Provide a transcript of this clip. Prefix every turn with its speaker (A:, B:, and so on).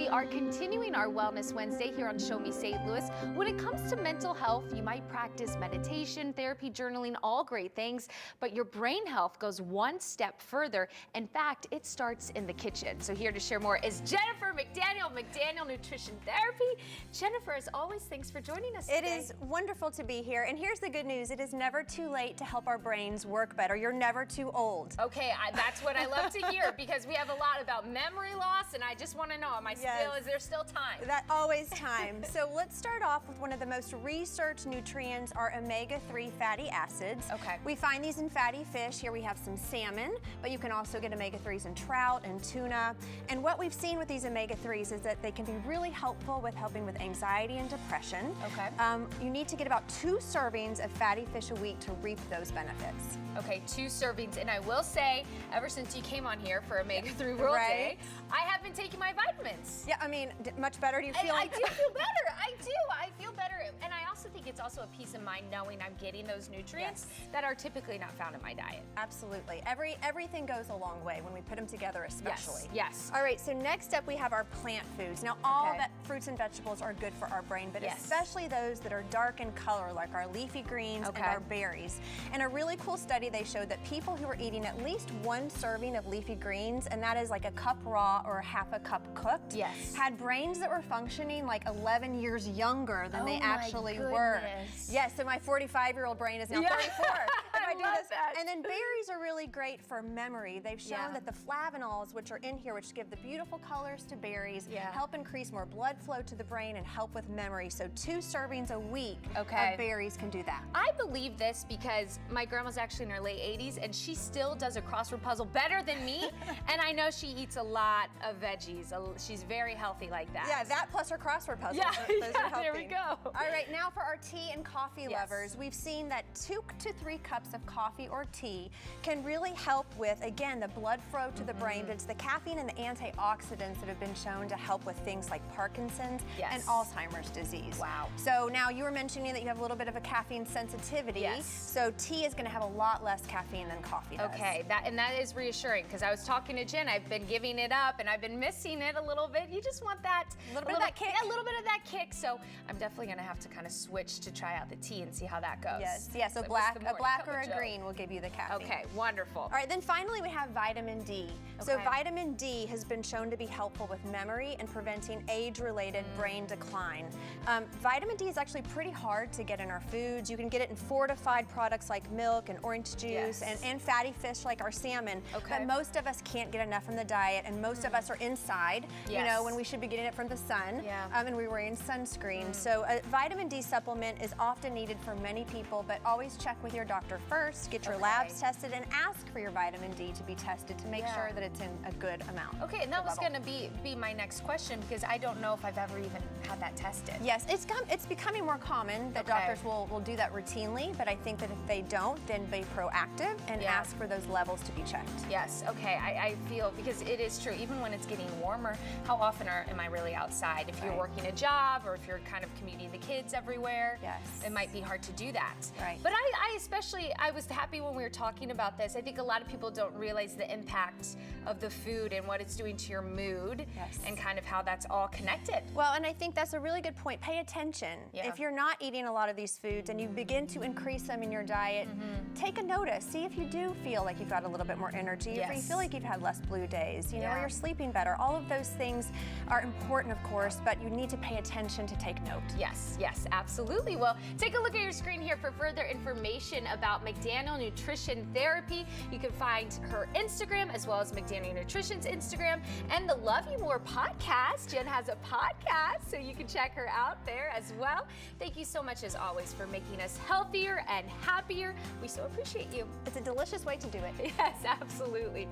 A: We are continuing our Wellness Wednesday here on Show Me St. Louis. When it comes to mental health, you might practice meditation, therapy, journaling, all great things, but your brain health goes one step further. In fact, it starts in the kitchen. So here to share more is Jennifer McDaniel, McDaniel Nutrition Therapy. Jennifer, as always, thanks for joining us today.
B: It is wonderful to be here. And here's the good news. It is never too late to help our brains work better. You're never too old.
A: Okay, that's what I love to hear because we have a lot about memory loss, and I just want to know, is there still time?
B: Always time. So let's start off with one of the most researched nutrients, our omega-3 fatty acids.
A: Okay.
B: We find these in fatty fish. Here we have some salmon, but you can also get omega-3s in trout and tuna. And what we've seen with these omega-3s is that they can be really helpful with helping with anxiety and depression.
A: Okay.
B: You need to get about 2 servings of fatty fish a week to reap those benefits.
A: Okay, 2 servings. And I will say, ever since you came on here for Omega-3 World Day, I have been taking my vitamins.
B: Yeah, I mean, much better. Do you feel like
A: I do feel better. I do. I feel better. And I also think it's also a peace of mind knowing I'm getting those nutrients that are typically not found in my diet.
B: Absolutely. Everything goes a long way when we put them together, especially.
A: Yes.
B: All right, so next up we have our plant foods. Now, all fruits and vegetables are good for our brain, but especially those that are dark in color, like our leafy greens and our berries. And a really cool study, they showed that people who were eating at least 1 serving of leafy greens, and that is like a cup raw or half a cup cooked, had brains that were functioning like 11 years younger than they actually were. Yes, so my 45-year-old brain is now 34.
A: I love that.
B: And then berries are really great for memory. They've shown that the flavonols, which are in here, which give the beautiful colors to berries, help increase more blood flow to the brain and help with memory. So 2 servings a week of berries can do that.
A: I believe this because my grandma's actually in her late 80s and she still does a crossword puzzle better than me. And I know she eats a lot of veggies. She's very healthy like that.
B: Yeah, that plus her crossword puzzle. Those are
A: there we go.
B: All right, now for our tea and coffee lovers, we've seen that 2 to 3 cups of coffee or tea can really help with, again, the blood flow to the brain. But it's the caffeine and the antioxidants that have been shown to help with things like Parkinson's and Alzheimer's disease.
A: Wow.
B: So now you were mentioning that you have a little bit of a caffeine sensitivity.
A: Yes.
B: So tea is going to have a lot less caffeine than coffee does.
A: Okay, that is reassuring because I was talking to Jen. I've been giving it up and I've been missing it a little bit. You just want that
B: little bit of that kick.
A: Yeah, a little bit of that kick. So I'm definitely going to have to kind of switch to try out the tea and see how that goes.
B: Yes. So a black or a green will give you the caffeine.
A: Okay, wonderful.
B: All right, then finally we have vitamin D. So vitamin D has been shown to be helpful with memory and preventing age-related brain decline. Vitamin D is actually pretty hard to get in our foods. You can get it in fortified products like milk and orange juice and fatty fish like our salmon. But most of us can't get enough from the diet, and most of us are inside, you know, when we should be getting it from the sun, and we're wearing sunscreen. So a vitamin D supplement is often needed for many people, but always check with your doctor first, get your labs tested, and ask for your vitamin D to be tested to make sure that it's in a good amount.
A: Okay, and that was going to be my next question because I don't know if I've ever even had that tested.
B: Yes, it's becoming more common that doctors will do that routinely, but I think that if they don't, then be proactive and ask for those levels to be checked.
A: Yes, okay, I feel, because it is true, even when it's getting warmer, how often am I really outside? If you're working a job or if you're kind of commuting the kids everywhere, it might be hard to do that. But I was happy when we were talking about this. I think a lot of people don't realize the impact of the food and what it's doing to your mood and kind of how that's all connected.
B: Well, and I think that's a really good point. Pay attention. If you're not eating a lot of these foods and you begin to increase them in your diet, take a notice. See if you do feel like you've got a little bit more energy, if you feel like you've had less blue days, you know, or you're sleeping better. All of those things are important, of course, but you need to pay attention to take note.
A: Yes, absolutely. Well, take a look at your screen here for further information about McDaniel Nutrition Therapy. You can find her Instagram as well as McDaniel Nutrition's Instagram and the Love You More podcast. Jen has a podcast, so you can check her out there as well. Thank you so much, as always, for making us healthier and happier. We so appreciate you.
B: It's a delicious way to do it.
A: Yes, absolutely.